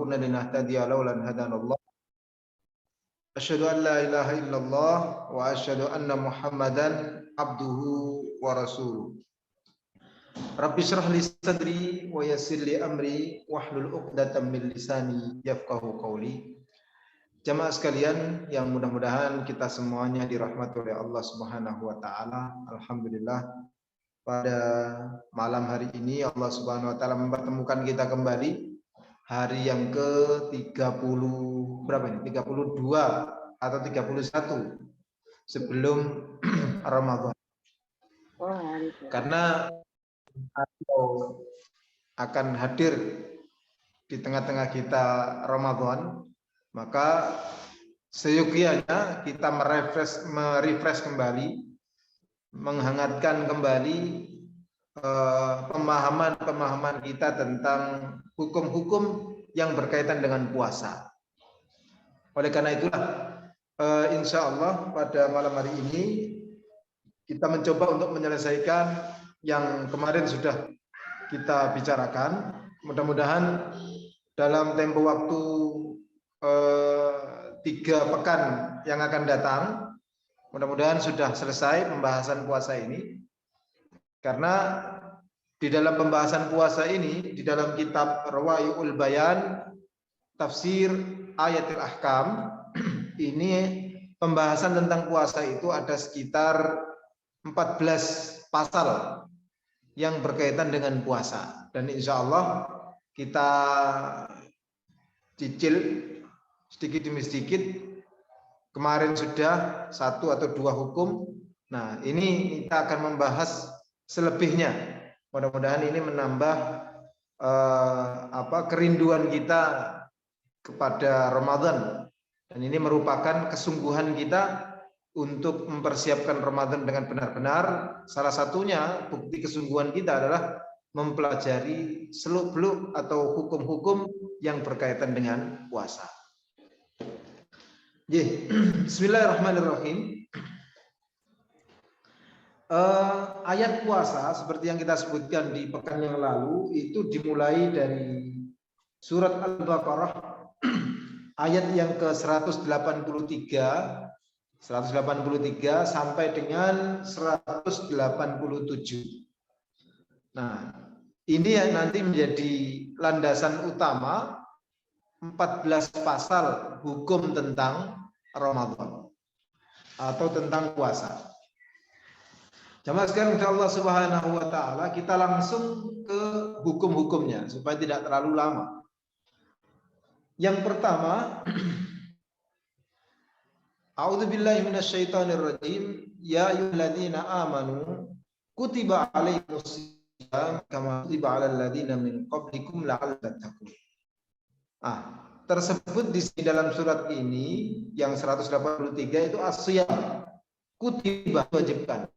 kunna linahtadiya laula an hadanallah. Asyhadu an la ilaha illallah wa asyhadu anna Muhammadan abduhu wa rasuluh. Rabbi shrah li sadri wa yassir li amri wahlul 'uqdatam min lisani yafqahu qawli. Jamaah sekalian yang mudah-mudahan kita semuanya dirahmati oleh Allah Subhanahu wa taala. Alhamdulillah pada malam hari ini Allah Subhanahu wa taala mempertemukan kita kembali hari yang ke-30 berapa ini? 32 atau 31 sebelum Ramadan. Karena akan hadir di tengah-tengah kita Ramadan, maka seyogianya kita merefresh kembali, menghangatkan kembali pemahaman kita tentang hukum-hukum yang berkaitan dengan puasa. Oleh karena itulah insya Allah pada malam hari ini kita mencoba untuk menyelesaikan yang kemarin sudah kita bicarakan. Mudah-mudahan dalam tempo waktu 3 pekan yang akan datang, mudah-mudahan sudah selesai pembahasan puasa ini. Karena di dalam pembahasan puasa ini, di dalam kitab Rawaiyul Bayan, tafsir Ayatul Ahkam, ini pembahasan tentang puasa itu ada sekitar 14 pasal yang berkaitan dengan puasa. Dan insya Allah kita cicil sedikit demi sedikit. Kemarin sudah 1 atau 2 hukum. Nah, ini kita akan membahas selebihnya. Mudah-mudahan ini menambah kerinduan kita kepada Ramadan. Dan ini merupakan kesungguhan kita untuk mempersiapkan Ramadan dengan benar-benar. Salah satunya bukti kesungguhan kita adalah mempelajari seluk-beluk atau hukum-hukum yang berkaitan dengan puasa. Bismillahirrahmanirrahim. Ayat puasa seperti yang kita sebutkan di pekan yang lalu itu dimulai dari surat Al-Baqarah ayat yang ke-183 sampai dengan 187. Nah, ini yang nanti menjadi landasan utama 14 pasal hukum tentang Ramadan atau tentang puasa. Jamaah sekalian Allah Subhanahu wa taala, kita langsung ke hukum-hukumnya supaya tidak terlalu lama. Yang pertama, A'udzubillahi minasyaitonirrajim. Ya ayyuhalladzina amanu kutiba alaikumusiyam kama kutiba alal ladzina min qablikum la'allakum tattaqun. Tersebut di dalam surat ini yang 183 itu as-siyam, kutiba, wajibkan.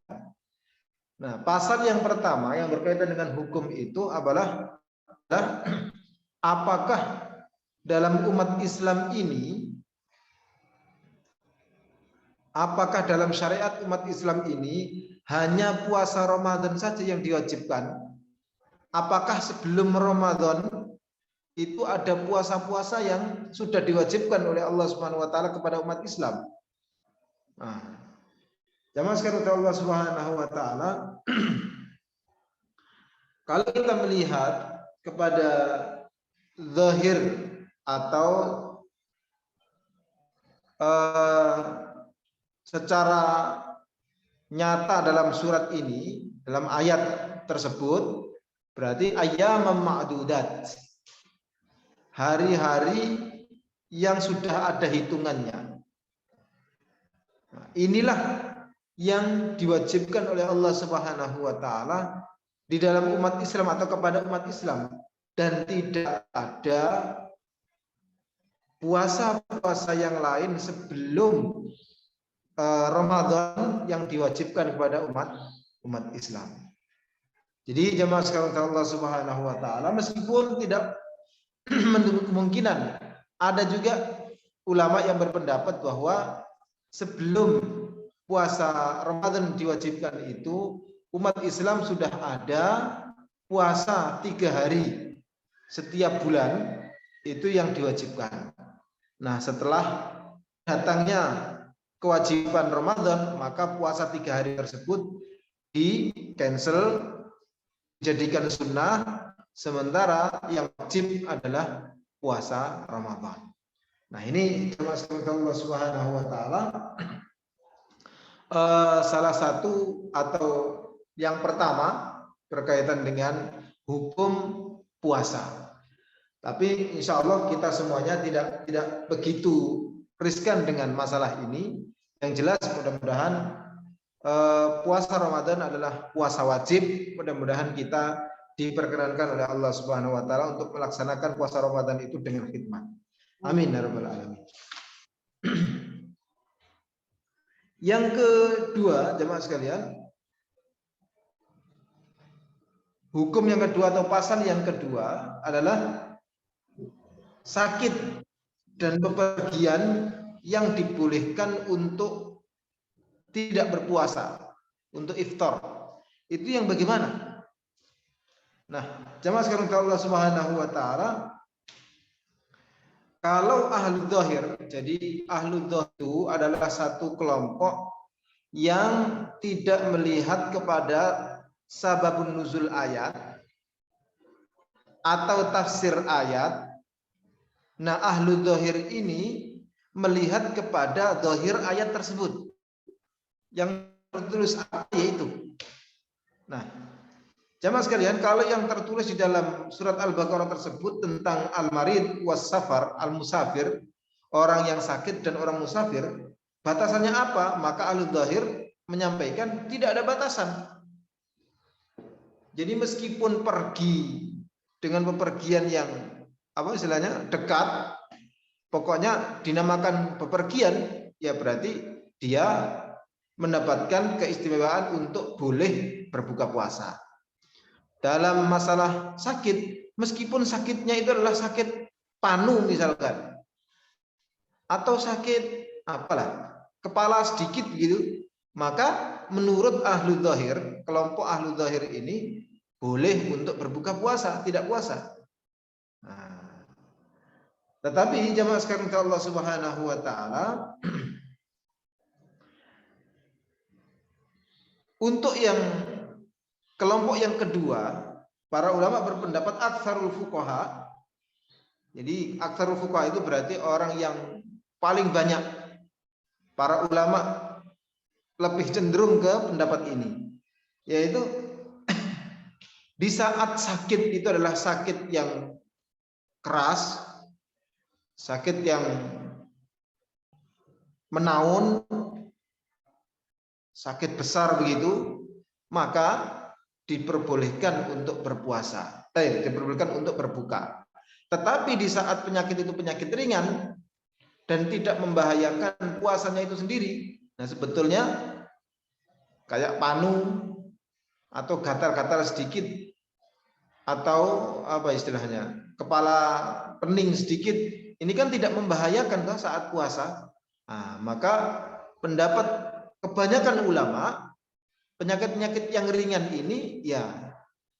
Nah, pasal yang pertama yang berkaitan dengan hukum itu adalah apakah dalam umat Islam ini, apakah dalam syariat umat Islam ini hanya puasa Ramadan saja yang diwajibkan? Apakah sebelum Ramadan itu ada puasa-puasa yang sudah diwajibkan oleh Allah Subhanahu wa taala kepada umat Islam? Jamaah sekalian Allah Subhanahu wa taala, kalau kita melihat kepada zahir atau secara nyata dalam surat ini, dalam ayat tersebut, berarti ayyamam ma'dudat, hari-hari yang sudah ada hitungannya. Nah, inilah yang diwajibkan oleh Allah Subhanahu wa taala di dalam umat Islam atau kepada umat Islam, dan tidak ada puasa-puasa yang lain sebelum Ramadan yang diwajibkan kepada umat Islam. Jadi jemaah sekalian Allah Subhanahu wa taala, meskipun tidak menutup kemungkinan ada juga ulama yang berpendapat bahwa sebelum puasa Ramadan diwajibkan itu umat Islam sudah ada puasa 3 hari setiap bulan itu yang diwajibkan. Nah, setelah datangnya kewajiban Ramadan, maka puasa 3 hari tersebut di cancel, dijadikan sunnah, sementara yang wajib adalah puasa Ramadan. Nah, ini termasuk Allah Subhanahu wa taala salah satu atau yang pertama berkaitan dengan hukum puasa. Tapi insya Allah kita semuanya tidak begitu riskan dengan masalah ini. Yang jelas mudah-mudahan puasa Ramadan adalah puasa wajib. Mudah-mudahan kita diperkenankan oleh Allah Subhanahu wa taala untuk melaksanakan puasa Ramadan itu dengan khidmat. Amin ya rabbal alamin. Yang kedua, jemaah sekalian, hukum yang kedua atau pasal yang kedua adalah sakit dan bepergian yang dibolehkan untuk tidak berpuasa, untuk iftar. Itu yang bagaimana? Nah, jemaah sekalian Allah Subhanahu wa taala, kalau ahlu dzahir, jadi ahlu dzahir itu adalah satu kelompok yang tidak melihat kepada sababun nuzul ayat atau tafsir ayat. Nah, ahlu dzahir ini melihat kepada dzahir ayat tersebut yang tertulis apa yaitu. Nah, jamaah sekalian, kalau yang tertulis di dalam surat Al-Baqarah tersebut tentang al-marid was safar, al-musafir, orang yang sakit dan orang musafir, batasannya apa? Maka ahlu dzahir menyampaikan tidak ada batasan. Jadi meskipun pergi dengan bepergian yang apa istilahnya dekat, pokoknya dinamakan bepergian, ya berarti dia mendapatkan keistimewaan untuk boleh berbuka puasa. Dalam masalah sakit, meskipun sakitnya itu adalah sakit panu misalkan, atau sakit apalah kepala sedikit gitu, maka menurut ahlu dzahir, kelompok ahlu dzahir ini boleh untuk berbuka puasa, tidak puasa. Nah, tetapi jamaah sekalian Allah Subhanahu wa taala, untuk yang kelompok yang kedua, para ulama berpendapat aktsarul fuqaha. Jadi aktsarul fuqaha itu berarti orang yang paling banyak. Para ulama lebih cenderung ke pendapat ini, yaitu di saat sakit itu adalah sakit yang keras, sakit yang menaun, sakit besar begitu, maka diperbolehkan untuk berpuasa, diperbolehkan untuk berbuka. Tetapi di saat penyakit itu penyakit ringan dan tidak membahayakan puasanya itu sendiri, nah sebetulnya kayak panu atau gatal-gatal sedikit atau apa istilahnya kepala pening sedikit, ini kan tidak membahayakan kan saat puasa. Nah, maka pendapat kebanyakan ulama, penyakit-penyakit yang ringan ini ya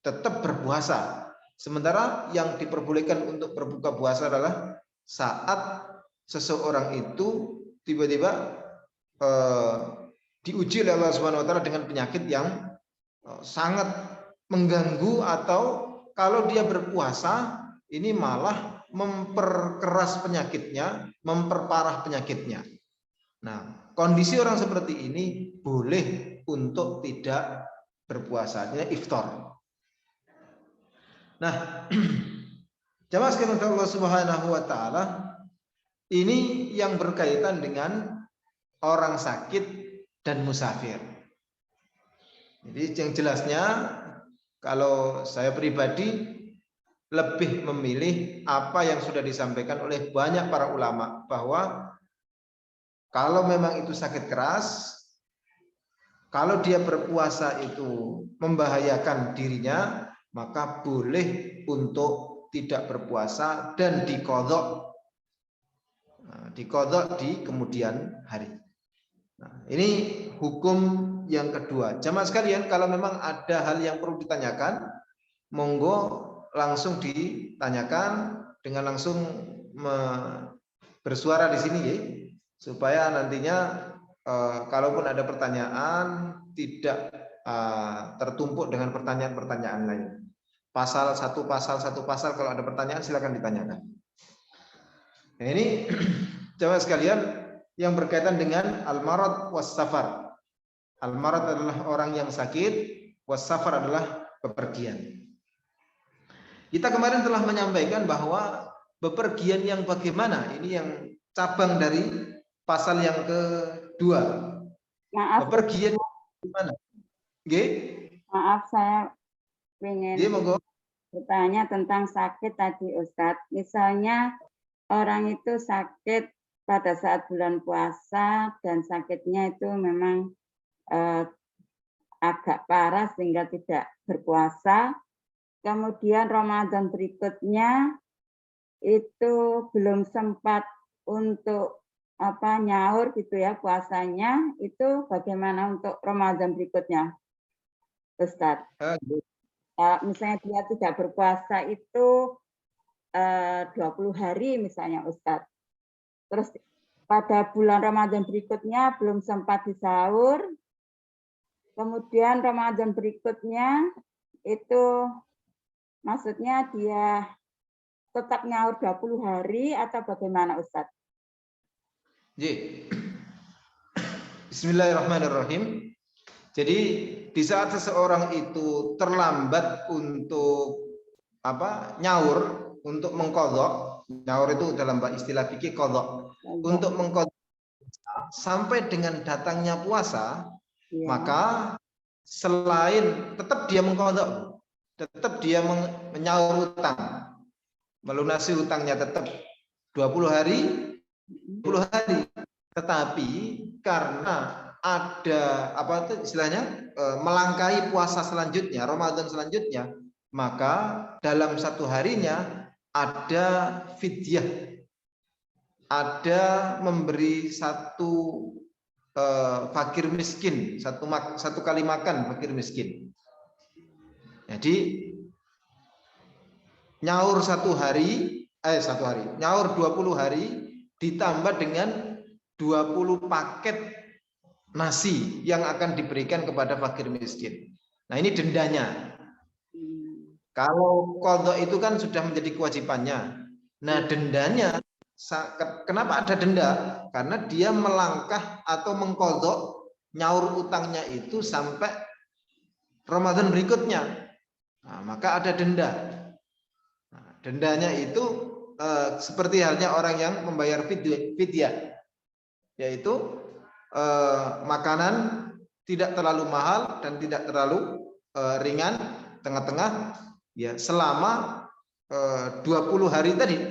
tetap berpuasa. Sementara yang diperbolehkan untuk berbuka puasa adalah saat seseorang itu tiba-tiba diuji oleh Allah Subhanahu wa taala dengan penyakit yang sangat mengganggu, atau kalau dia berpuasa ini malah memperkeras penyakitnya, memperparah penyakitnya. Nah, kondisi orang seperti ini boleh untuk tidak berpuasa, artinya iftar. Nah, jamaah sekalian Allah Subhanahu wa taala, ini yang berkaitan dengan orang sakit dan musafir. Jadi yang jelasnya, kalau saya pribadi lebih memilih apa yang sudah disampaikan oleh banyak para ulama, bahwa kalau memang itu sakit keras, kalau dia berpuasa itu membahayakan dirinya, maka boleh untuk tidak berpuasa dan diqadha, di kemudian hari. Nah, ini hukum yang kedua. Jamaah sekalian, kalau memang ada hal yang perlu ditanyakan, monggo langsung ditanyakan dengan langsung bersuara di sini ya, supaya nantinya kalaupun ada pertanyaan tidak tertumpuk dengan pertanyaan-pertanyaan lain. Pasal satu pasal kalau ada pertanyaan silakan ditanyakan. Nah, ini coba sekalian yang berkaitan dengan al-marad was safar. Al-marad adalah orang yang sakit, was safar adalah bepergian. Kita kemarin telah menyampaikan bahwa bepergian yang bagaimana, ini yang cabang dari pasal yang kedua. Maaf, bepergian gimana? Maaf, saya ingin bertanya tentang sakit tadi Ustadz. Misalnya orang itu sakit pada saat bulan puasa dan sakitnya itu memang agak parah sehingga tidak berpuasa. Kemudian Ramadan berikutnya itu belum sempat untuk nyaur gitu ya puasanya, itu bagaimana untuk Ramadan berikutnya, Ustadz? Misalnya dia tidak berpuasa itu 20 hari misalnya Ustadz. Terus pada bulan Ramadan berikutnya belum sempat disahur. Kemudian Ramadan berikutnya itu maksudnya dia tetap nyaur 20 hari atau bagaimana Ustadz? Bismillahirrahmanirrahim. Jadi di saat seseorang itu terlambat untuk nyaur, untuk mengqadha, nyaur itu dalam istilah fikih qadha, untuk mengqadha sampai dengan datangnya puasa, maka selain tetap dia mengqadha, tetap dia menyaur utang, melunasi utangnya tetap 20 hari, 20 hari, tetapi karena ada istilahnya melangkahi puasa selanjutnya, Ramadan selanjutnya, maka dalam satu harinya ada fidyah, ada memberi satu fakir miskin, satu kali makan fakir miskin. Jadi nyaur nyaur 20 hari ditambah dengan 20 paket nasi yang akan diberikan kepada fakir miskin. Nah, ini dendanya. Kalau qadha itu kan sudah menjadi kewajibannya. Nah, dendanya, kenapa ada denda? Karena dia melangkah atau mengqadha nyaur utangnya itu sampai Ramadan berikutnya. Nah, maka ada denda. Nah, dendanya itu seperti halnya orang yang membayar fidyah, yaitu makanan tidak terlalu mahal dan tidak terlalu ringan, tengah-tengah, ya, selama 20 hari tadi.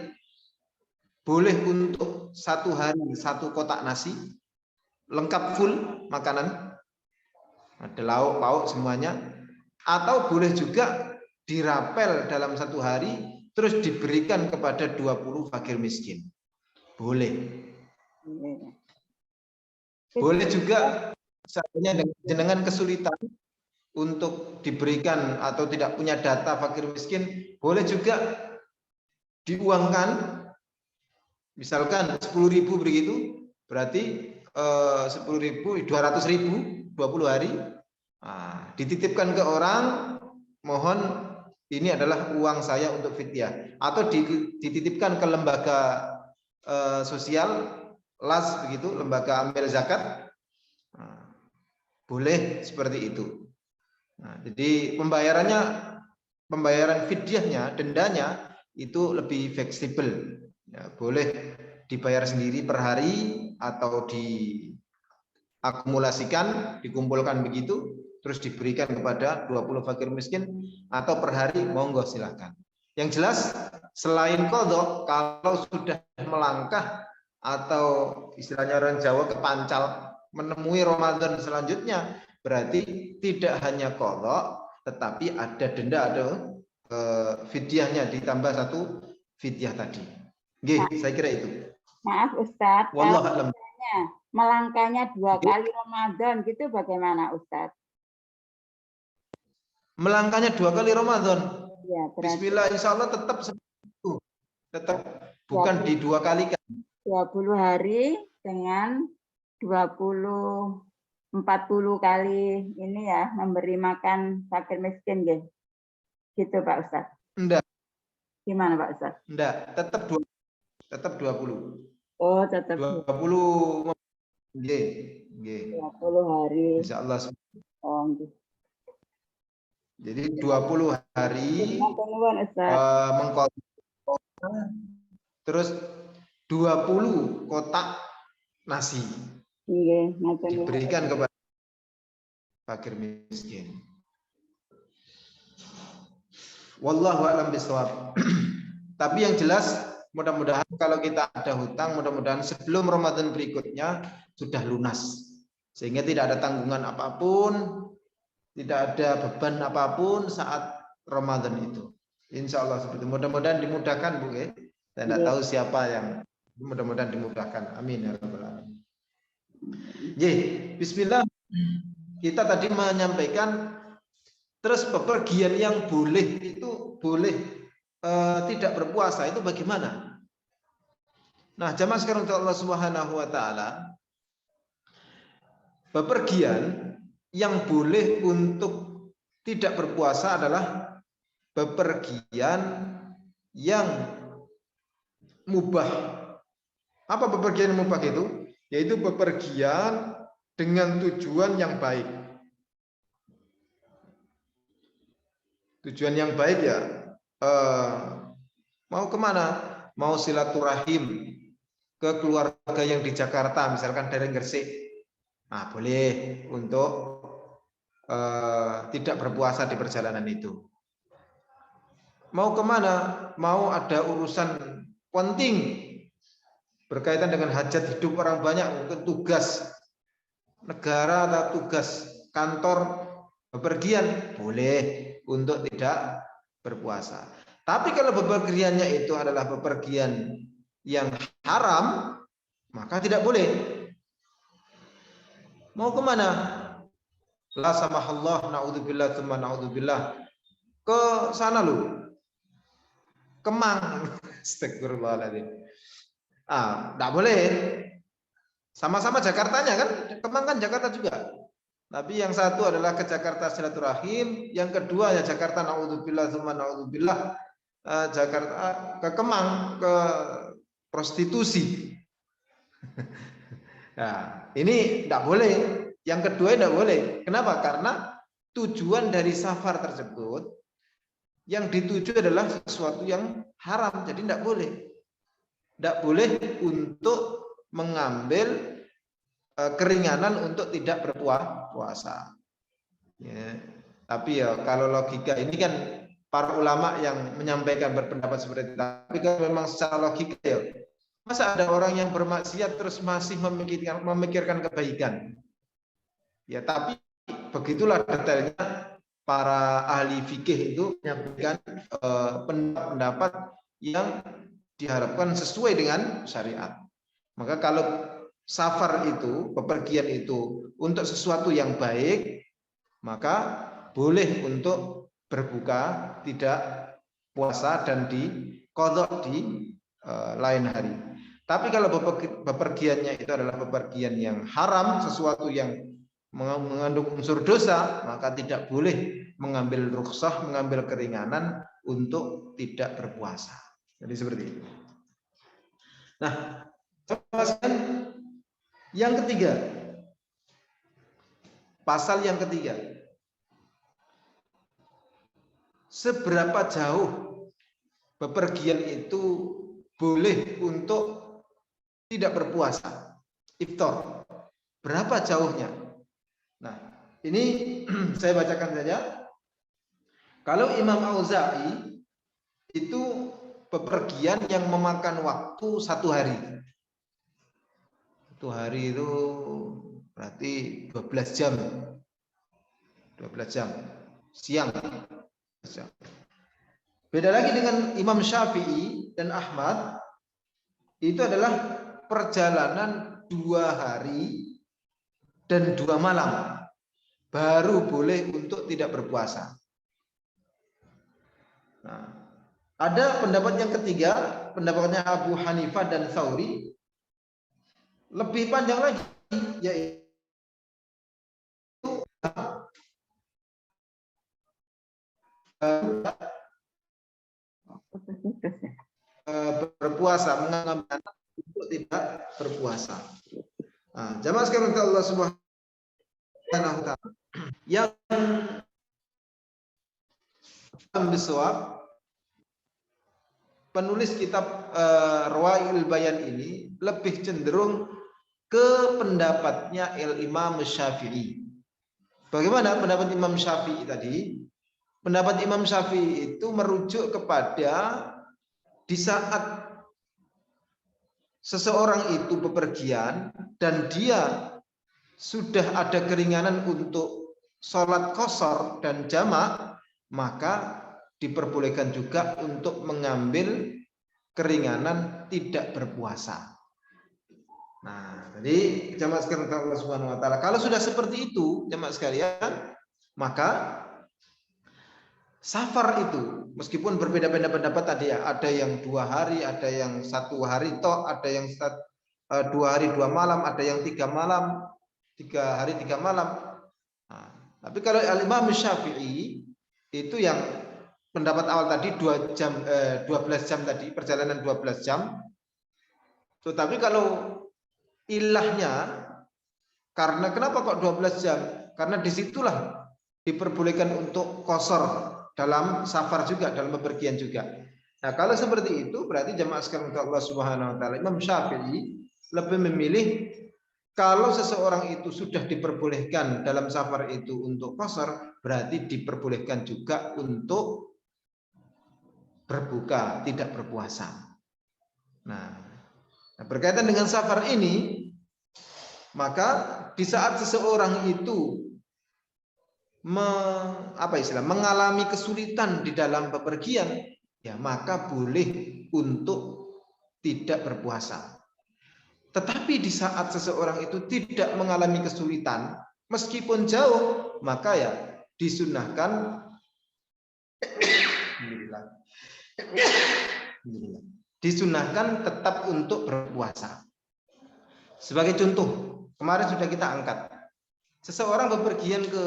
Boleh untuk satu hari satu kotak nasi lengkap full makanan, ada lauk pauk semuanya, atau boleh juga dirapel dalam satu hari terus diberikan kepada 20 fakir miskin. Boleh. Boleh juga misalnya dengan kesulitan untuk diberikan atau tidak punya data fakir miskin, boleh juga diuangkan, misalkan 10.000 begitu, berarti 10.000, 200.000, 20 hari, dititipkan ke orang, mohon ini adalah uang saya untuk fidyah, atau dititipkan ke lembaga sosial, LAS begitu, lembaga amil zakat, boleh seperti itu. Nah, jadi pembayaran fidyahnya, dendanya itu lebih fleksibel, ya, boleh dibayar sendiri per hari atau diakumulasikan, dikumpulkan begitu, terus diberikan kepada 20 fakir miskin, atau per hari, monggo silakan. Yang jelas selain qadha, kalau sudah melangkah atau istilahnya orang Jawa kepancal menemui Ramadan selanjutnya, berarti tidak hanya qadha tetapi ada denda, ada fidyahnya ditambah satu fidyah tadi. Saya kira itu. Maaf Ustadz, Wallahu a'lam. Melangkahnya 2 kali Ramadan gitu bagaimana Ustadz? Melangkahnya 2 kali Ramadan. Ya, Bismillah, insya Allah tetap seperti itu. Tetap bukan di 2 kali kan. 20 hari dengan 40 kali ini ya, memberi makan fakir miskin gitu. Gitu Pak Ustaz. Enggak. Gimana Pak Ustaz? Enggak, tetap 20. Oh, tetap 20 nggih, nggih. 20 hari. Insyaallah. Oh, gitu. Jadi 20 hari terus 20 kotak nasi diberikan kepada fakir miskin. Wallahu a'lam bishawab. Tapi yang jelas mudah-mudahan kalau kita ada hutang, mudah-mudahan sebelum Ramadan berikutnya sudah lunas. Sehingga tidak ada tanggungan apapun, tidak ada beban apapun saat Ramadan itu. Insya Allah seperti itu. Mudah-mudahan dimudahkan Bu. Saya tidak tahu siapa yang mudah-mudahan dimudahkan. Amin ya rabbal alamin. Bismillah. Kita tadi menyampaikan terus bepergian yang boleh itu boleh tidak berpuasa itu bagaimana? Nah, jamaah sekarang untuk Allah Subhanahu wa taala, bepergian yang boleh untuk tidak berpuasa adalah bepergian yang mubah. Apa bepergian yang mubah itu? Yaitu bepergian dengan tujuan yang baik. Tujuan yang baik ya, mau kemana? Mau silaturahim ke keluarga yang di Jakarta, misalkan dari Gresik. Nah, boleh untuk tidak berpuasa di perjalanan itu. Mau kemana? Mau ada urusan penting berkaitan dengan hajat hidup orang banyak, mungkin tugas negara atau tugas kantor, bepergian, boleh untuk tidak berpuasa. Tapi kalau bepergiannya itu adalah bepergian yang haram, maka tidak boleh. Mau kemana? La samahallah, na'udzubillah, tsumma na'udzubillah. Ke sana lu. Kemang. Astagfirullahaladzim. Tidak boleh. Sama-sama Jakartanya kan, Kemang kan Jakarta juga. Tapi yang satu adalah ke Jakarta silaturahim, yang kedua ya Jakarta naudzubillah tsumma naudzubillah, Jakarta ke Kemang, ke prostitusi. Nah, ini tidak boleh. Yang kedua tidak boleh. Kenapa? Karena tujuan dari safar tersebut yang dituju adalah sesuatu yang haram, jadi tidak boleh. Tidak boleh untuk mengambil keringanan untuk tidak berpuasa. Ya. Tapi ya kalau logika ini kan para ulama yang menyampaikan berpendapat seperti itu. Tapi kalau memang secara logika ya, masa ada orang yang bermaksiat terus masih memikirkan kebaikan? Ya, tapi begitulah detailnya para ahli fikih itu menyampaikan pendapat yang diharapkan sesuai dengan syariat. Maka kalau safar itu, bepergian itu untuk sesuatu yang baik, maka boleh untuk berbuka, tidak puasa dan diqadha di lain hari. Tapi kalau bepergiannya itu adalah bepergian yang haram, sesuatu yang mengandung unsur dosa, maka tidak boleh mengambil rukhsah, mengambil keringanan untuk tidak berpuasa. Jadi seperti itu. Nah, yang ketiga, pasal yang ketiga, seberapa jauh bepergian itu boleh untuk tidak berpuasa, iftar, berapa jauhnya? Nah, ini saya bacakan saja. Kalau Imam Auza'i itu bepergian yang memakan waktu 1 hari. 1 hari itu berarti 12 jam. 12 jam. Siang. Beda lagi dengan Imam Syafi'i dan Ahmad, itu adalah perjalanan 2 hari dan 2 malam. Baru boleh untuk tidak berpuasa. Nah, Ada pendapat yang ketiga, pendapatnya Abu Hanifah dan Tsauri, lebih panjang lagi, yaitu berpuasa, mengambil untuk tidak berpuasa. Nah, jamaah sekalian Allah Subhanahu wa taala, yang bisawab, penulis kitab Rawail Bayan ini lebih cenderung ke pendapatnya Imam Syafi'i. Bagaimana pendapat Imam Syafi'i tadi? Pendapat Imam Syafi'i itu merujuk kepada di saat seseorang itu bepergian dan dia sudah ada keringanan untuk sholat qashar dan jamak, maka diperbolehkan juga untuk mengambil keringanan tidak berpuasa. Nah, jadi jamaah sekalian Allah Subhanahu wa taala, kalau sudah seperti itu jamaah sekalian, maka safar itu meskipun berbeda-beda pendapat tadi ya, ada yang 2 hari, ada yang 1 hari toh, ada yang 2 hari 2 malam, ada yang 3 malam, 3 hari 3 malam. Nah, tapi kalau Imam Syafi'i itu yang pendapat awal tadi 2 jam 12 jam tadi, perjalanan 12 jam. Tetapi kalau ilahnya, karena kenapa kok 12 jam? Karena disitulah diperbolehkan untuk qashar dalam safar juga, dalam bepergian juga. Nah, kalau seperti itu berarti jamaah sekalian Allah Subhanahu wa taala, Imam Syafi'i lebih memilih kalau seseorang itu sudah diperbolehkan dalam safar itu untuk qashar, berarti diperbolehkan juga untuk berbuka, tidak berpuasa. Nah, berkaitan dengan safar ini, maka di saat seseorang itu mengalami kesulitan di dalam bepergian, ya maka boleh untuk tidak berpuasa. Tetapi di saat seseorang itu tidak mengalami kesulitan, meskipun jauh, maka ya disunahkan tetap untuk berpuasa. Sebagai contoh, kemarin sudah kita angkat, seseorang bepergian ke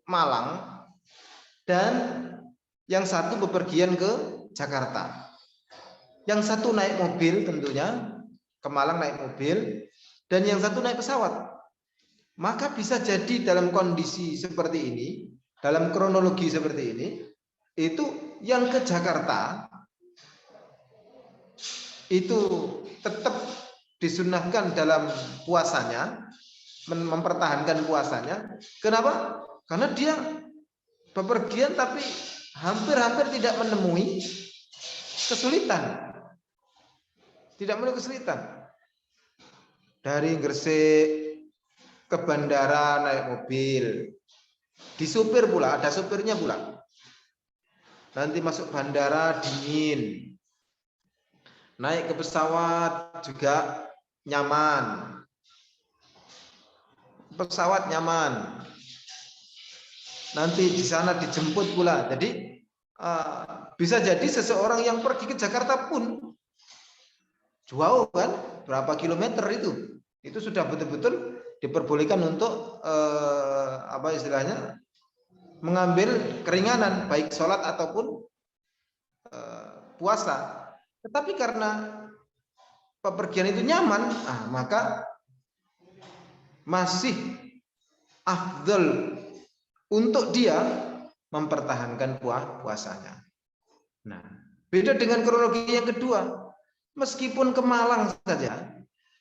Malang dan yang satu bepergian ke Jakarta. Yang satu naik mobil tentunya ke Malang naik mobil, dan yang satu naik pesawat. Maka bisa jadi dalam kondisi seperti ini, dalam kronologi seperti ini, itu yang ke Jakarta itu tetap disunahkan dalam puasanya, mempertahankan puasanya. Kenapa? Karena dia bepergian tapi hampir-hampir tidak menemui kesulitan. Tidak menemui kesulitan. Dari Gresik ke bandara naik mobil. Disupir pula, ada supirnya pula. Nanti masuk bandara dingin. Naik ke pesawat juga nyaman. Pesawat nyaman. Nanti di sana dijemput pula. Jadi bisa jadi seseorang yang pergi ke Jakarta pun jauh kan, berapa kilometer itu sudah betul-betul diperbolehkan untuk mengambil keringanan baik sholat ataupun puasa. Tetapi karena pepergian itu nyaman, maka masih afdal untuk dia mempertahankan puasanya. Nah, beda dengan kronologi yang kedua. Meskipun ke Malang saja,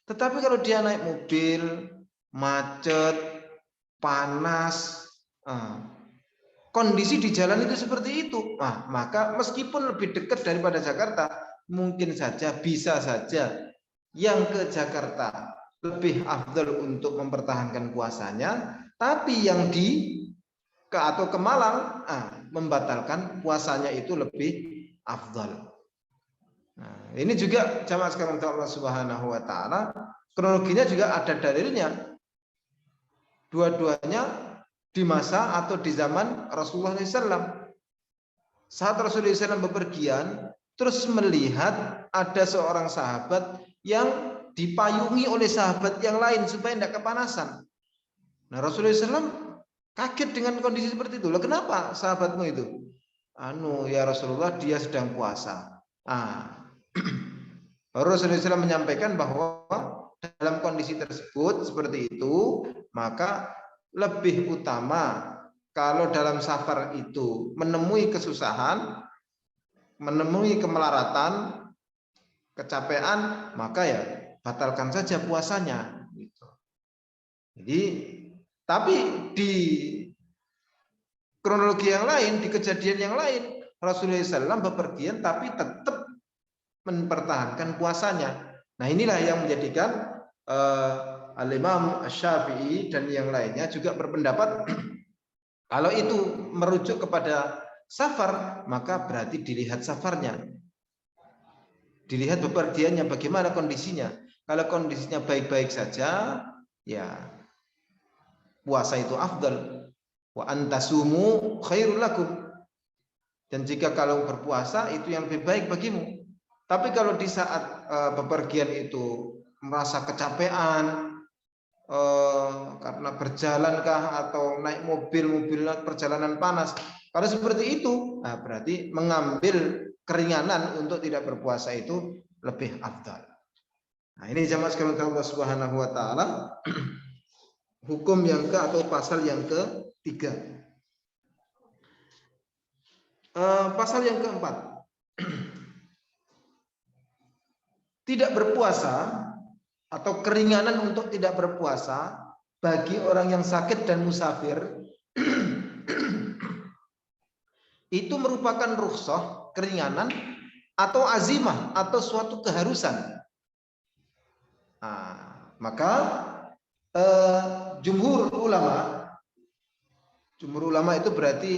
tetapi kalau dia naik mobil, macet, panas, kondisi di jalan itu seperti itu, maka meskipun lebih dekat daripada Jakarta, mungkin saja, bisa saja yang ke Jakarta lebih afdal untuk mempertahankan puasanya, tapi yang ke Malang membatalkan puasanya itu lebih afdal. Nah, ini juga jamaah sekalian Allah Subhanahu wa taala, kronologinya juga ada dalilnya. Dua-duanya di masa atau di zaman Rasulullah SAW. Saat Rasulullah SAW bepergian, terus melihat ada seorang sahabat yang dipayungi oleh sahabat yang lain supaya tidak kepanasan. Nah, Rasulullah SAW kaget dengan kondisi seperti itu. Loh, kenapa sahabatmu itu? Ya Rasulullah, dia sedang puasa. Rasulullah SAW menyampaikan bahwa dalam kondisi tersebut seperti itu, maka lebih utama kalau dalam safar itu menemui kesusahan, menemui kemelaratan, kecapean, maka ya batalkan saja puasanya. Jadi, tapi di kronologi yang lain, di kejadian yang lain, Rasulullah SAW bepergian tapi tetap mempertahankan puasanya. Nah, inilah yang menjadikan Al-Imam Asy-Syafi'i dan yang lainnya juga berpendapat kalau itu merujuk kepada safar, maka berarti dilihat safarnya. Dilihat bepergiannya, bagaimana kondisinya. Kalau kondisinya baik-baik saja, ya puasa itu afdal. Wa antasumu khairul lakum. Dan jika kalau berpuasa itu yang lebih baik bagimu. Tapi kalau di saat bepergian itu merasa kecapean karena berjalankah atau naik mobil perjalanan panas, kalau seperti itu, nah berarti mengambil keringanan untuk tidak berpuasa itu lebih afdal. Nah, ini jamaah sekalian Allah Subhanahu wa taala, hukum yang atau pasal yang ketiga. Pasal yang keempat, tidak berpuasa atau keringanan untuk tidak berpuasa bagi orang yang sakit dan musafir itu merupakan rukhsah, keringanan, atau azimah, atau suatu keharusan. Maka jumhur ulama itu berarti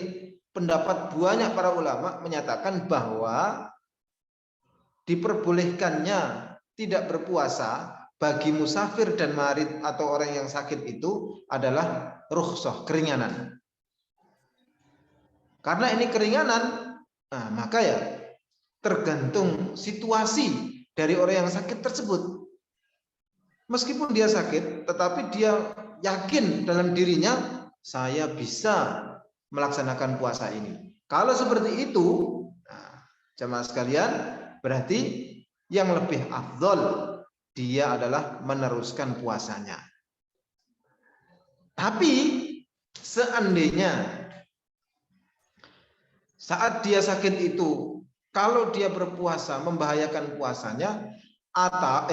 pendapat banyak para ulama menyatakan bahwa diperbolehkannya tidak berpuasa bagi musafir dan marid atau orang yang sakit itu adalah rukhsah, keringanan. Karena ini keringanan, maka ya tergantung situasi dari orang yang sakit tersebut. Meskipun dia sakit, tetapi dia yakin dalam dirinya, saya bisa melaksanakan puasa ini. Kalau seperti itu, jamaah sekalian, berarti yang lebih afdol dia adalah meneruskan puasanya. Tapi seandainya saat dia sakit itu, kalau dia berpuasa membahayakan puasanya atau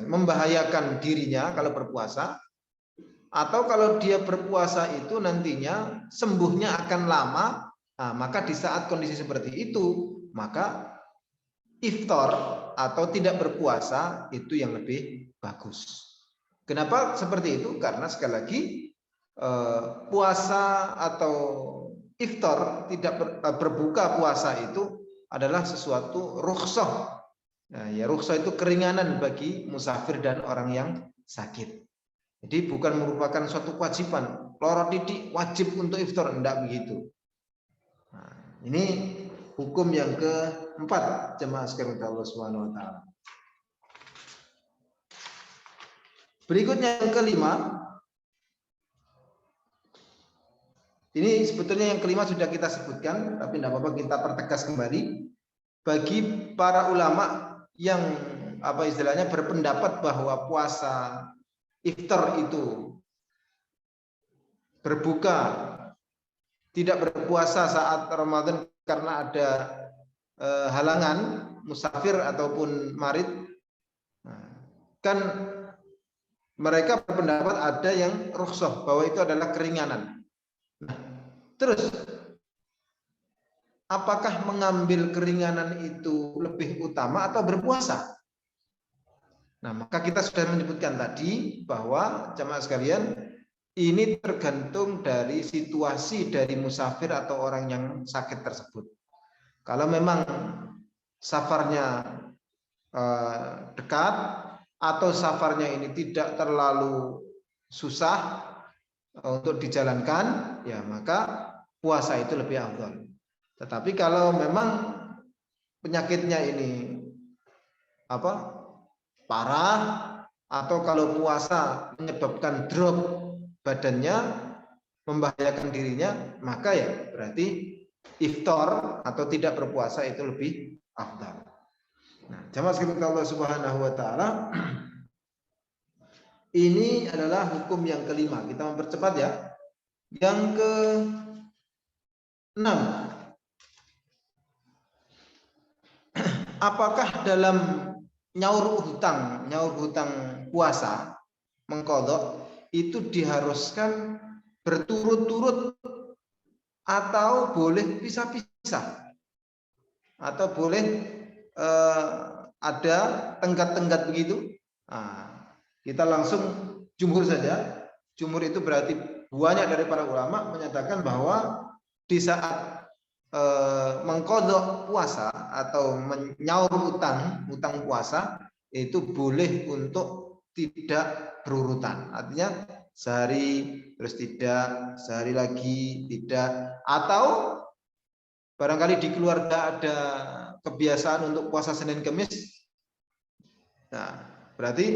membahayakan dirinya kalau berpuasa, atau kalau dia berpuasa itu nantinya sembuhnya akan lama, maka di saat kondisi seperti itu, maka iftar atau tidak berpuasa itu yang lebih bagus. Kenapa seperti itu? Karena sekali lagi puasa atau iftar, tidak berbuka puasa itu adalah sesuatu rukhsah. Nah, ya rukhsah itu keringanan bagi musafir dan orang yang sakit. Jadi bukan merupakan suatu kewajiban. Loro titik wajib untuk iftar, enggak begitu. Nah, ini hukum yang keempat, jemaah sekalian Allah Subhanahu wa taala. Berikutnya yang kelima. Ini sebetulnya yang kelima sudah kita sebutkan, tapi tidak apa-apa kita pertegas kembali. Bagi para ulama yang istilahnya berpendapat bahwa puasa iftar itu berbuka, tidak berpuasa saat Ramadan karena ada halangan musafir ataupun marid, kan mereka berpendapat ada yang rukhsah bahwa itu adalah keringanan. Terus, apakah mengambil keringanan itu lebih utama atau berpuasa? Nah, maka kita sudah menyebutkan tadi bahwa jamaah sekalian, ini tergantung dari situasi dari musafir atau orang yang sakit tersebut. Kalau memang safarnya dekat atau safarnya ini tidak terlalu susah untuk dijalankan, ya maka puasa itu lebih afdal. Tetapi kalau memang penyakitnya ini parah, atau kalau puasa menyebabkan drop badannya, membahayakan dirinya, maka ya berarti iftar atau tidak berpuasa itu lebih afdal. Nah, jamaah sekalian Allah Subhanahu wa taala, ini adalah hukum yang kelima. Kita mempercepat ya. Yang ke-6, apakah dalam nyaur hutang puasa mengqadha itu diharuskan berturut-turut atau boleh pisah-pisah, atau boleh ada tenggat-tenggat begitu? Nah, kita langsung jumhur saja. Jumhur itu berarti banyak dari para ulama menyatakan bahwa di saat mengqadha puasa atau menyaur hutang puasa itu boleh untuk tidak berurutan. Artinya sehari terus tidak, sehari lagi tidak, atau barangkali di keluarga ada kebiasaan untuk puasa Senin Kemis. Nah, berarti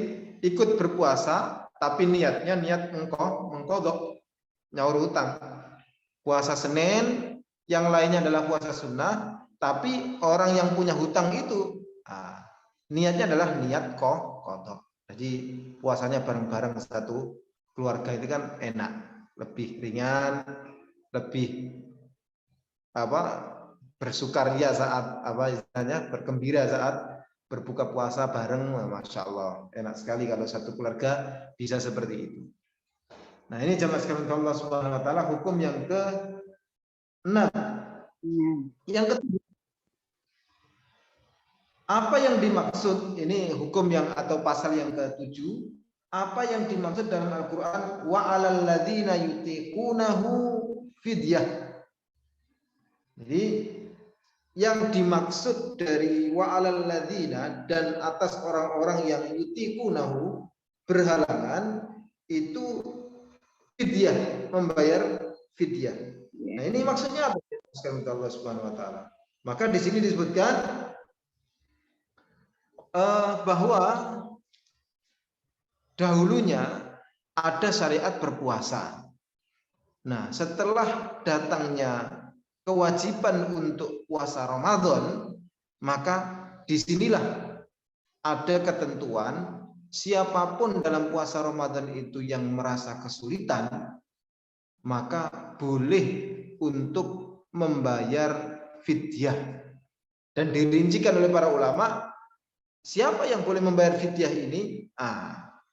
ikut berpuasa tapi niatnya niat mengqadha, nyaur hutang. Puasa Senin, yang lainnya adalah puasa sunnah, tapi orang yang punya hutang itu niatnya adalah niat qadha. Jadi puasanya bareng-bareng satu keluarga itu kan enak, lebih ringan, lebih bersukaria saat istilahnya bergembira saat berbuka puasa bareng. Masya Allah, enak sekali kalau satu keluarga bisa seperti itu. Nah, ini jamaah sekalian Allah Subhanahu wa taala, hukum yang ke-6. Yang ke-7, apa yang dimaksud ini hukum yang atau pasal yang ke-7? Apa yang dimaksud dalam Al-Qur'an wa 'alal ladzina yutiqunahu fidyah? Jadi yang dimaksud dari wa 'alal ladzina, dan atas orang-orang yang yutiqunahu, berhalangan, itu fidyah, membayar fidyah. Nah, ini maksudnya apa? Sekali Allah Subhanahu wa taala. Maka di sini disebutkan bahwa dahulunya ada syariat berpuasa. Nah, setelah datangnya kewajiban untuk puasa Ramadan, maka disinilah ada ketentuan siapapun dalam puasa Ramadan itu yang merasa kesulitan, maka boleh untuk membayar fidyah. Dan dirincikan oleh para ulama siapa yang boleh membayar fidyah ini.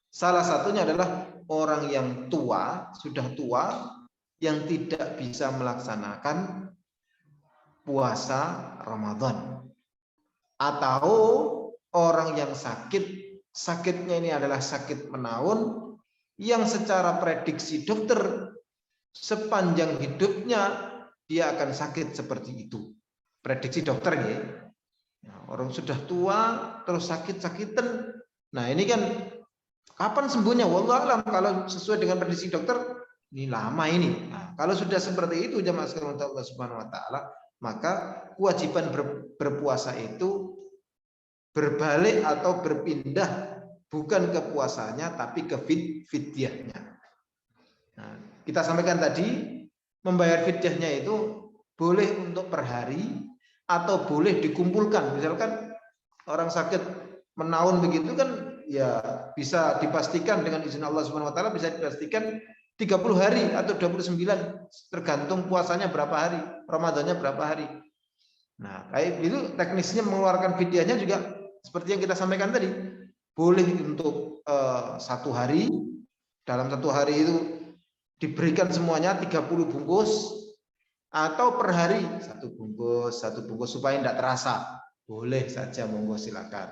Salah satunya adalah orang yang tua, sudah tua, yang tidak bisa melaksanakan puasa Ramadan, atau orang yang sakitnya ini adalah sakit menaun, yang secara prediksi dokter sepanjang hidupnya dia akan sakit seperti itu. Prediksi dokter ya. Orang sudah tua terus sakit-sakitan. Nah, ini kan kapan sembuhnya? Wallahu alam. Kalau sesuai dengan prediksi dokter, ini lama ini. Nah, kalau sudah seperti itu jamaah sekalian Allah Subhanahu wa taala, maka kewajiban berpuasa itu berbalik atau berpindah, bukan ke puasanya tapi ke fidyahnya. Nah, kita sampaikan tadi, membayar fidyahnya itu boleh untuk per hari atau boleh dikumpulkan. Misalkan orang sakit menaun begitu kan, ya bisa dipastikan dengan izin Allah Subhanahu wa taala, bisa dipastikan 30 hari atau 29, tergantung puasanya berapa hari, Ramadannya berapa hari. Nah, kayak itu teknisnya mengeluarkan fidyahnya juga seperti yang kita sampaikan tadi. Boleh untuk 1 hari, dalam 1 hari itu diberikan semuanya 30 bungkus, atau per hari 1 bungkus supaya tidak terasa. Boleh saja, monggo silakan.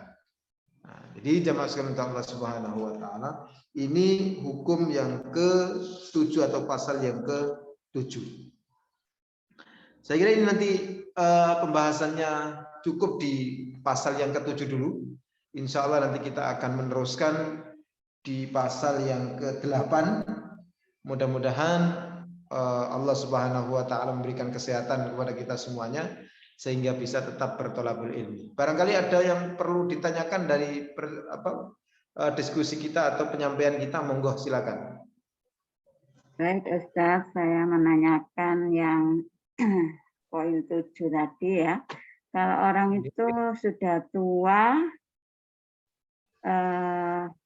Nah, jadi jamaah sekalian Allah Subhanahu wa taala, ini hukum yang ke-7 atau pasal yang ke-7. Saya kira ini nanti pembahasannya cukup di pasal yang ke-7 dulu. Insya Allah nanti kita akan meneruskan di pasal yang ke-8. Mudah-mudahan Allah Subhanahu wa taala memberikan kesehatan kepada kita semuanya, sehingga bisa tetap bertolabul ilmi. Barangkali ada yang perlu ditanyakan dari diskusi kita atau penyampaian kita, monggo silakan. Baik Ustaz, saya menanyakan yang poin 7 tadi ya. Kalau orang itu sudah tua,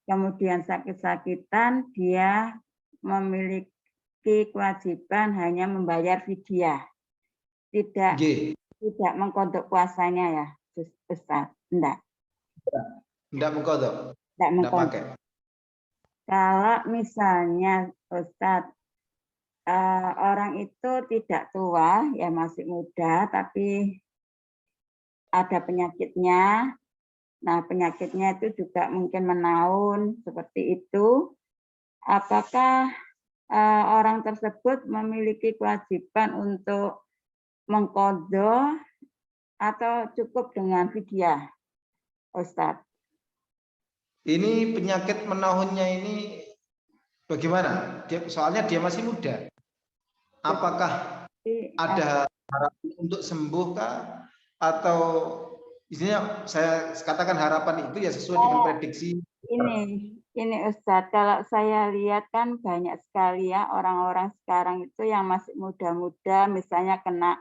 kemudian sakit-sakitan, dia memiliki kewajiban hanya membayar fidyah, tidak mengkodok puasanya ya, Ustaz? Enggak mengkodok, enggak enggak pakai. Kalau misalnya Ustaz, orang itu tidak tua, ya masih muda, tapi ada penyakitnya. Nah, penyakitnya itu juga mungkin menaun, seperti itu. Apakah orang tersebut memiliki kewajiban untuk mengqadha atau cukup dengan fidyah, Ustaz? Ini penyakit menahunnya ini bagaimana? Soalnya dia masih muda. Apakah ada harapan untuk sembuh kah? Atau isinya saya katakan harapan itu ya sesuai dengan prediksi. Ini Ustadz, kalau saya lihat kan banyak sekali ya orang-orang sekarang itu yang masih muda-muda, misalnya kena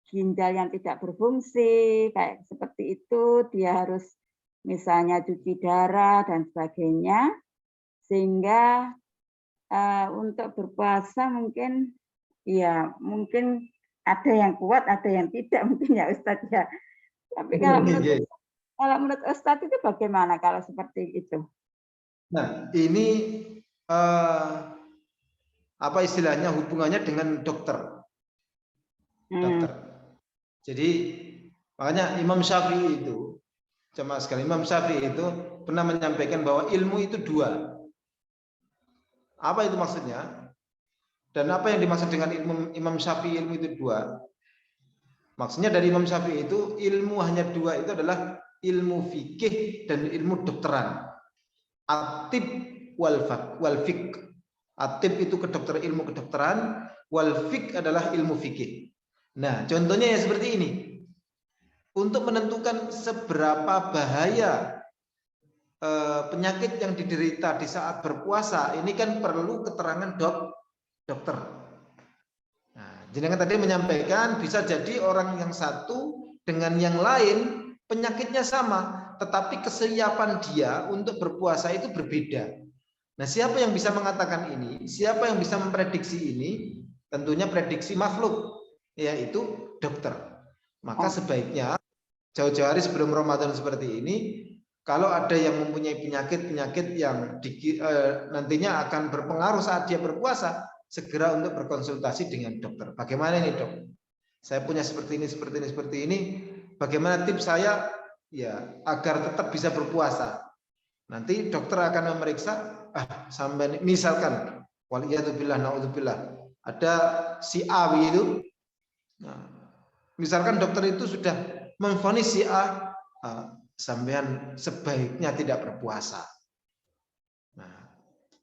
ginjal yang tidak berfungsi, kayak seperti itu, dia harus misalnya cuci darah dan sebagainya, sehingga untuk berpuasa mungkin mungkin ada yang kuat, ada yang tidak mungkin ya Ustadz ya. Tapi kalau menurut Ustadz itu bagaimana kalau seperti itu? Nah, ini apa istilahnya hubungannya dengan dokter. Jadi makanya Imam Syafi'i itu, jemaah sekalian, Imam Syafi'i itu pernah menyampaikan bahwa ilmu itu dua. Apa itu maksudnya? Dan apa yang dimaksud dengan Imam Syafi'i ilmu itu dua? Maksudnya dari Imam Syafi'i itu ilmu hanya dua, itu adalah ilmu fikih dan ilmu dokteran. At-tib wal fiqh. At-tib itu ilmu kedokteran, wal fiqh adalah ilmu fikih. Nah, contohnya ya seperti ini. Untuk menentukan seberapa bahaya penyakit yang diderita di saat berpuasa, ini kan perlu keterangan dokter. Nah, jenengan tadi menyampaikan bisa jadi orang yang satu dengan yang lain penyakitnya sama, tetapi kesiapan dia untuk berpuasa itu berbeda. Nah, siapa yang bisa mengatakan ini? Siapa yang bisa memprediksi ini? Tentunya prediksi makhluk, yaitu dokter. Maka sebaiknya jauh-jauh hari sebelum Ramadan seperti ini, kalau ada yang mempunyai penyakit-penyakit yang nantinya akan berpengaruh saat dia berpuasa, segera untuk berkonsultasi dengan dokter. Bagaimana ini, Dok? Saya punya seperti ini. Bagaimana tips saya ya agar tetap bisa berpuasa? Nanti dokter akan memeriksa, sampai misalkan waliyadzubillah naudzubillah, ada si A itu. Nah, misalkan dokter itu sudah memvonis si A, sampean sebaiknya tidak berpuasa. Nah,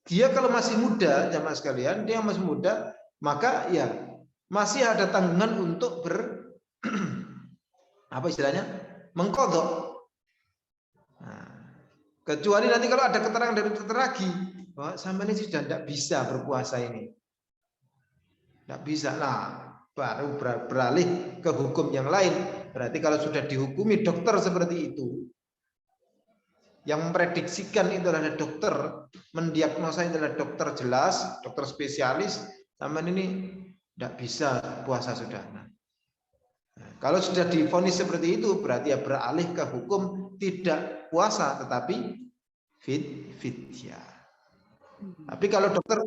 dia kalau masih muda, jamaah sekalian, dia masih muda, maka ya masih ada tanggungan untuk apa istilahnya, mengqadha. Nah, kecuali nanti kalau ada keterangan dari dokter lagi bahwa sampean ini sudah tidak bisa berpuasa ini, tidak bisa, nah baru beralih ke hukum yang lain. Berarti kalau sudah dihukumi dokter seperti itu, yang memprediksikan itu adalah dokter, mendiagnosa itu adalah dokter jelas, dokter spesialis, sampean ini tidak bisa puasa sudah. Nah, kalau sudah divonis seperti itu, berarti ya beralih ke hukum tidak puasa, tetapi fidyah. Tapi kalau dokter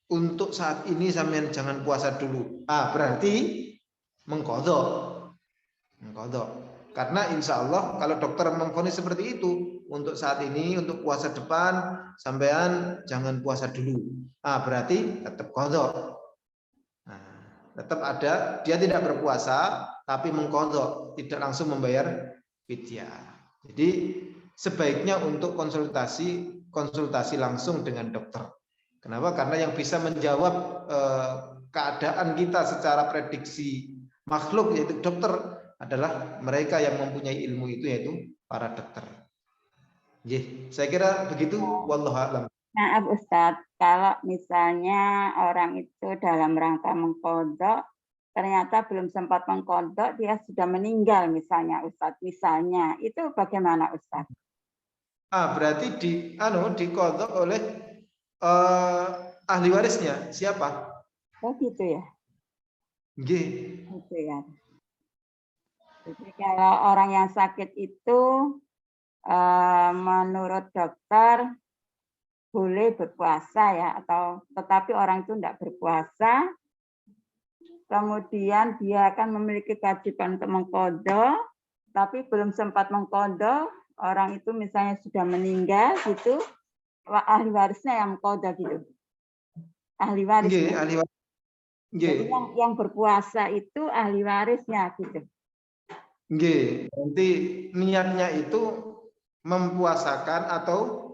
untuk saat ini sampean jangan puasa dulu, berarti mengqadha. Karena insya Allah kalau dokter memvonis seperti itu, untuk saat ini, untuk puasa depan, sampean jangan puasa dulu. Berarti tetap qadha. Tetap ada, dia tidak berpuasa, tapi mengqadha, tidak langsung membayar fidyah. Jadi sebaiknya untuk konsultasi langsung dengan dokter. Kenapa? Karena yang bisa menjawab keadaan kita secara prediksi makhluk yaitu dokter adalah mereka yang mempunyai ilmu itu yaitu para dokter. Saya kira begitu. Wallahu a'lam. Maaf Ustadz, kalau misalnya orang itu dalam rangka mengkodok, ternyata belum sempat mengkodok, dia sudah meninggal misalnya Ustadz, misalnya, itu bagaimana Ustadz? Berarti dikodok oleh ahli warisnya, siapa? Oh gitu ya? Gitu ya. Jadi kalau orang yang sakit itu, menurut dokter, boleh berpuasa ya, atau tetapi orang itu tidak berpuasa, kemudian dia akan memiliki kewajiban untuk mengkodok, tapi belum sempat mengkodok, orang itu misalnya sudah meninggal gitu, ahli warisnya yang mengkodok gitu. Ahli warisnya. Ahli waris. Jadi yang berpuasa itu ahli warisnya gitu. Nanti niatnya itu mempuasakan atau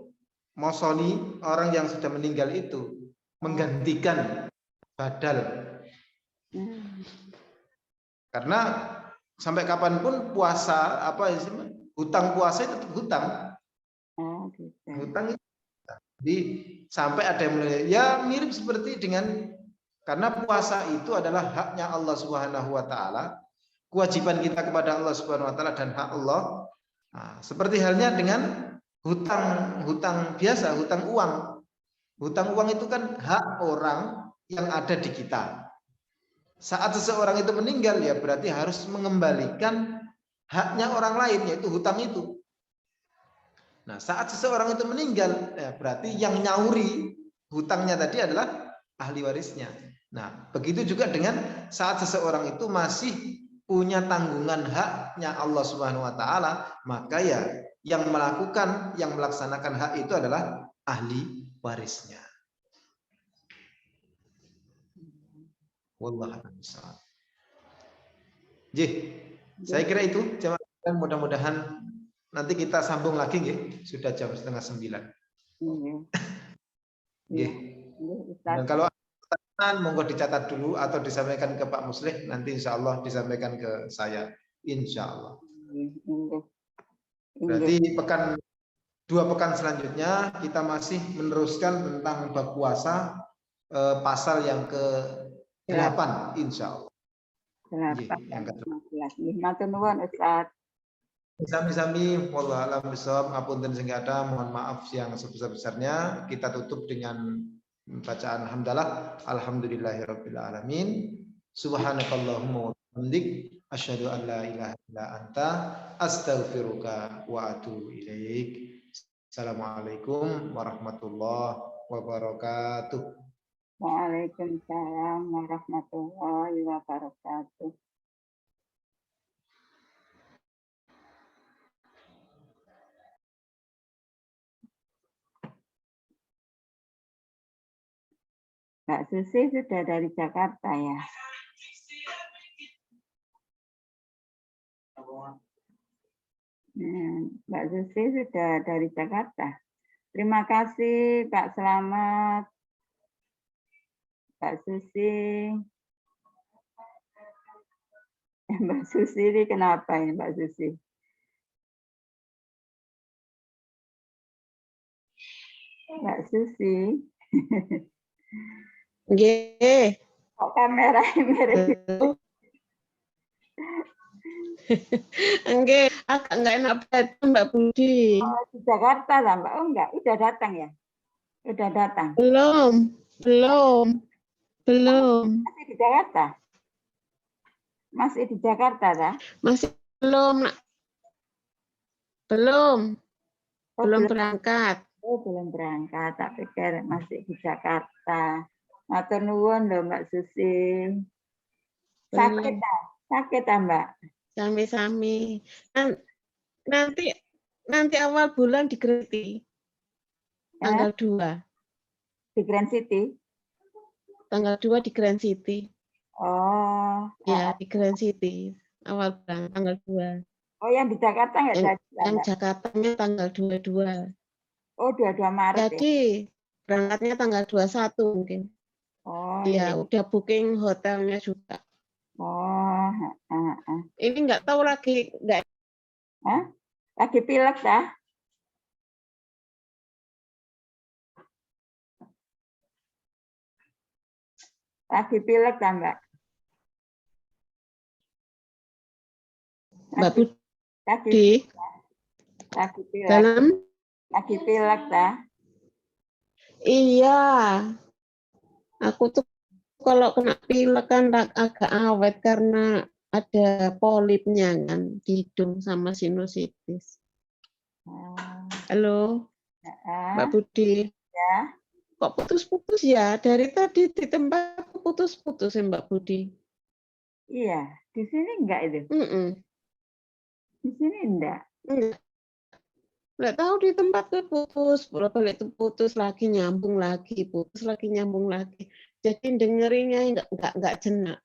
mosoni orang yang sudah meninggal itu, menggantikan badal. Karena sampai kapanpun puasa hutang puasa itu tetap hutang. Gitu. Hutang itu. Jadi sampai ada yang mulai ya mirip seperti dengan, karena puasa itu adalah haknya Allah Subhanahu wa taala, kewajiban kita kepada Allah Subhanahu wa taala dan hak Allah. Seperti halnya dengan hutang biasa, hutang uang. Hutang uang itu kan hak orang yang ada di kita. Saat seseorang itu meninggal ya berarti harus mengembalikan haknya orang lain, yaitu hutang itu. Nah, saat seseorang itu meninggal ya berarti yang nyauri hutangnya tadi adalah ahli warisnya. Nah, begitu juga dengan saat seseorang itu masih punya tanggungan haknya Allah Subhanahu wa taala, maka ya yang melaksanakan hak itu adalah ahli warisnya. Wallahu a'lam. Saya kira itu. Mudah-mudahan nanti kita sambung lagi sudah jam 8:30. Dan kalau monggo dicatat dulu atau disampaikan ke Pak Muslih, nanti insya Allah disampaikan ke saya, insya Allah. Berarti 2 pekan selanjutnya kita masih meneruskan tentang bab puasa, pasal yang ke-8 insya Allah. 8. Matur nuwun Ustaz. Sami-sami, wallahu a'lam bishawab. Ngapunten sing ada, mohon maaf yang sebesar-besarnya. Kita tutup dengan bacaan hamdalah. Alhamdulillahirabbil alamin. Subhanakallahumma wa bihamdik asyhadu an la ilaha illa anta astaghfiruka wa atubu ilaik. Assalamualaikum warahmatullahi wabarakatuh. Waalaikumsalam warahmatullahi wabarakatuh. Mbak Susi sudah dari Jakarta ya? Mbak Susi sudah dari Jakarta. Terima kasih Pak Selamat, Mbak Susi. Mbak Susi ini kenapa ini Mbak Susi? Mbak Susi. Nggih. Kok kamera mirip? Nggih, agak enggak enak badan Mbak Budi. Oh, di Jakarta lah Mbak. Oh enggak, udah datang ya? Udah datang. Belum. Masih di Jakarta? Masih di Jakarta kan? Masih belum. Belum berangkat. Oh, belum berangkat. Tak pikir masih di Jakarta. Matur nuwun loh Mbak Susi. Sakit Mbak? Sami-sami. Nanti awal bulan di Greti. Tanggal 2. Di Grand City? Tanggal 2 di Grand City. Oh. Ya, di Grand City. Awal bulan tanggal 2. Oh, yang di Jakarta nggak jadi? Yang Jakartanya tanggal 22. Oh, 22 Maret. Jadi berangkatnya tanggal 21 mungkin. Oh, iya. Udah booking hotelnya juga. Oh, Ini nggak tahu lagi, nggak Lagi pilek dah. Lagi pilek dah, Mbak. Mbak Lagi Budi pilek. dalam. Lagi pilek dah. Iya, aku tuh kalau kena pilek kan agak awet karena ada polipnya kan di hidung sama sinusitis. Halo, Mbak Budi. Ya. Kok putus-putus ya? Dari tadi di tempat putus-putus ya Mbak Budi. Iya, di sini enggak itu. Di sini enggak. Nggak tahu di tempat tuh putus, bolak-balik itu putus lagi nyambung lagi, putus lagi nyambung lagi. Jadi dengerinnya nggak jenak.